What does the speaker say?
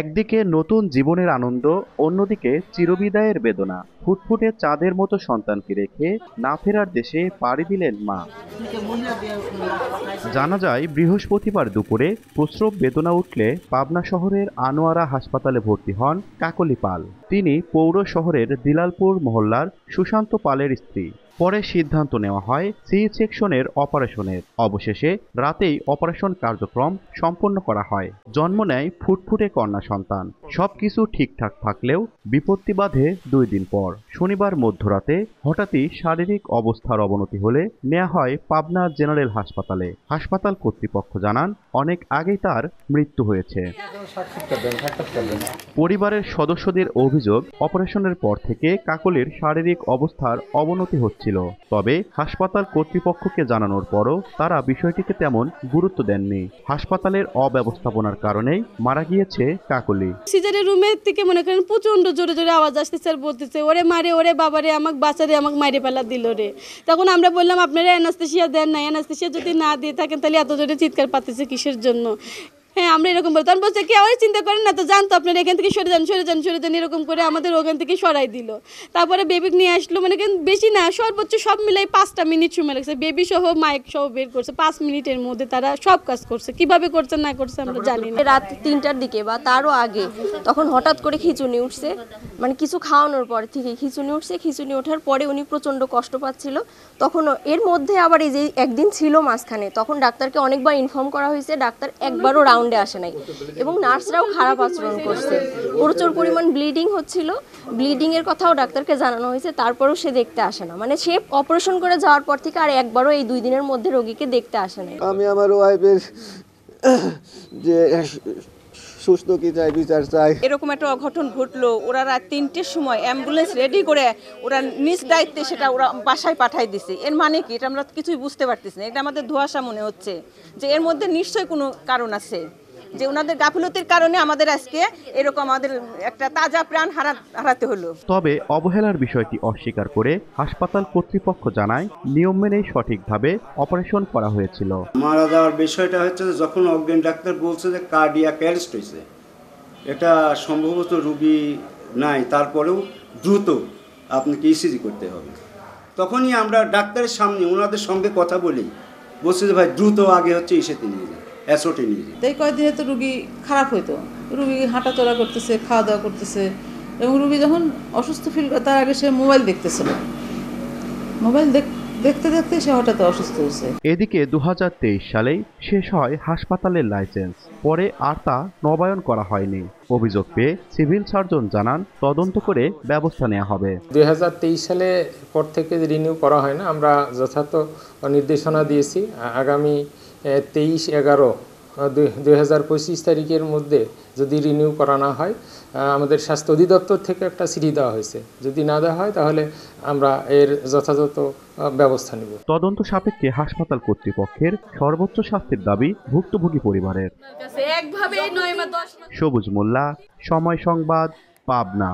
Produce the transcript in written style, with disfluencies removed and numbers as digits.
একদিকে নতুন জীবনের আনন্দ, অন্যদিকে চিরবিদায়ের বেদনা। ফুটফুটে চাঁদের মতো সন্তানকে রেখে না ফেরার দেশে পাড়ি দিলেন মা। জানা যায় বৃহস্পতিবার দুপুরে প্রসব বেদনা উঠলে পাবনা শহরের আনোয়ারা হাসপাতালে ভর্তি হন কাকলি পাল। তিনি পৌর শহরের দিলালপুর মহল্লার সুশান্ত পালের স্ত্রী। পরে সিদ্ধান্ত নেওয়া হয় সি সেকশনের অপারেশনের। অবশেষে রাতেই অপারেশন কার্যক্রম সম্পন্ন করা হয়। জন্ম নেয় ফুটফুটে কন্যা সন্তান। সবকিছু ঠিকঠাক থাকলেও বিপত্তি বাধে 2 দিন পর। শনিবার মধ্যরাতে হঠাৎই শারীরিক অবস্থার অবনতি হলে নেওয়া হয় পাবনা জেনারেল হাসপাতালে। হাসপাতাল কর্তৃপক্ষ জানান অনেক আগেই তার মৃত্যু হয়েছে। পরিবারের সদস্যদের অভিযোগ, অপারেশনের পর থেকে কাকলির শারীরিক অবস্থার অবনতি হচ্ছিল। তবে হাসপাতাল কর্তৃপক্ষকে জানানোর পরও তারা বিষয়টিকে তেমন গুরুত্ব দেননি। হাসপাতালের অব্যবস্থাপনার কারণেই মারা গিয়েছে কাকলি। সিজারের রুমের থেকে মনে করেন প্রচন্ড জোরে জোরে আওয়াজ আসতেছে আর বলতেছে, ওরে মারে, ওরে বাবারে, আমাকে বাঁচারে, আমাকে মাইরে ফেলা দিল রে। তখন আমরা বললাম আপনারা অ্যানাস্থেসিয়া দেন না, অ্যানাস্থেসিয়া যদি না দিয়ে থাকেন তাহলে এত জোরে চিৎকার পাচ্ছে কিসের জন্য? হ্যাঁ, আমরা এরকম বলি। তখন বলছে কেউ চিন্তা করেন না তো, জানতো আপনারা এখান থেকে সরে যান, সরে যান, সরে যান, এরকম করে আমাদের ওখান থেকে সরাই দিল। তারপরে বেবিক নিয়ে আসলো, মানে বেশি না, সর্বোচ্চ সব মিলাই 5টা মিনিট সময় লাগছে। বেবি সহ মাইক সহ বের করছে 5 মিনিটের মধ্যে। তারা সব কাজ করছে, কিভাবে করছে না করছে আমরা জানি না। রাত 3টার দিকে বা তারও আগে তখন হঠাৎ করে খিঁচুনি উঠছে, মানে কিছু খাওয়ানোর পর থেকে খিঁচুনি উঠছে। খিঁচুনি ওঠার পরে উনি প্রচণ্ড কষ্ট পাচ্ছিল। তখন এর মধ্যে আবার এই যে একদিন ছিল মাঝখানে, তখন ডাক্তারকে অনেকবার ইনফর্ম করা হয়েছে, ডাক্তার একবারও রাউন্ডে আসে নাই এবং নার্সরাও খারাপ আচরণ করছে। প্রচুর পরিমাণ ব্লিডিং হচ্ছিল, ব্লিডিং এর কথাও ডাক্তারকে জানানো হয়েছে, তারপরেও সে দেখতে আসে না। মানে সে অপারেশন করে যাওয়ার পর থেকে আর একবারও এই 2 দিনের মধ্যে রোগীকে দেখতে আসে না। আমি আমার ওয়াইফের যে সুস্থ কি চাই, বিচার চাই। এরকম একটা অঘটন ঘটলো, ওরা রাত 3টের সময় অ্যাম্বুলেন্স রেডি করে ওরা নিজ দায়িত্বে সেটা ওরা বাসায় পাঠাই দিছে। এর মানে কি? এটা আমরা কিছুই বুঝতে পারতেছি না। এটা আমাদের ধোঁয়াশা মনে হচ্ছে যে এর মধ্যে নিশ্চয়ই কোনো কারণ আছে, যে ওনাদের গাফিলতির কারণে আমাদের আজকে এরকম আমাদের একটা তাজা প্রাণ হারাতে হলো। তবে অবহেলার বিষয়টি অস্বীকার করে হাসপাতাল কর্তৃপক্ষ জানায় নিয়ম মেনেই সঠিকভাবে অপারেশন করা হয়েছিল। মারা যাওয়ার বিষয়টা হচ্ছে যখন অজ্ঞান ডাক্তার বলছে যে কার্ডিয়াক অ্যারেস্ট হয়েছে, এটা সম্ভবত রোগী নাই, তারপরেও দ্রুত আপনাকে ইসিজি করতে হবে। তখনই আমরা ডাক্তারের সামনে ওনাদের সঙ্গে কথা বলি, বলছে যে ভাই দ্রুত আগে হচ্ছে ইসেতে নিয়ে যান, অ্যাসোটে নিয়ে যান। এই কয়েকদিনে তো রুগী খারাপ হইতো, রুগী হাঁটাচলা করতেছে, খাওয়া দাওয়া করতেছে, এবং রুগী যখন অসুস্থ ফিল করে তার আগে সে মোবাইল দেখতেছিল। মোবাইল দেখতে দেখতে সে হঠাৎ অসুস্থ হয়েছে। এদিকে 2023 সালেই শেষ হয় হাসপাতালের লাইসেন্স, পরে আর তা নবায়ন করা হয়নি। অভিযোগ পেয়ে সিভিল সার্জন জানান তদন্ত করে ব্যবস্থা নেওয়া হবে। 2023 সালে পর থেকে রিনিউ করা হয় না, আমরা যথাযথ নির্দেশনা দিয়েছি আগামী 23/11/2025 তারিখের মধ্যে যদি রিনিউ করা না হয়, আমাদের স্বাস্থ্য অধিদপ্তর থেকে একটা চিঠি দেওয়া হয়েছে, যদি না দেওয়া হয় তাহলে আমরা এর যথাযথ ব্যবস্থা নেব। তদন্ত সাপেক্ষে হাসপাতাল কর্তৃপক্ষের সর্বোচ্চ শাস্তির দাবি ভুক্তভোগী পরিবারের। সবুজ মোল্লা, সময় সংবাদ, পাবনা।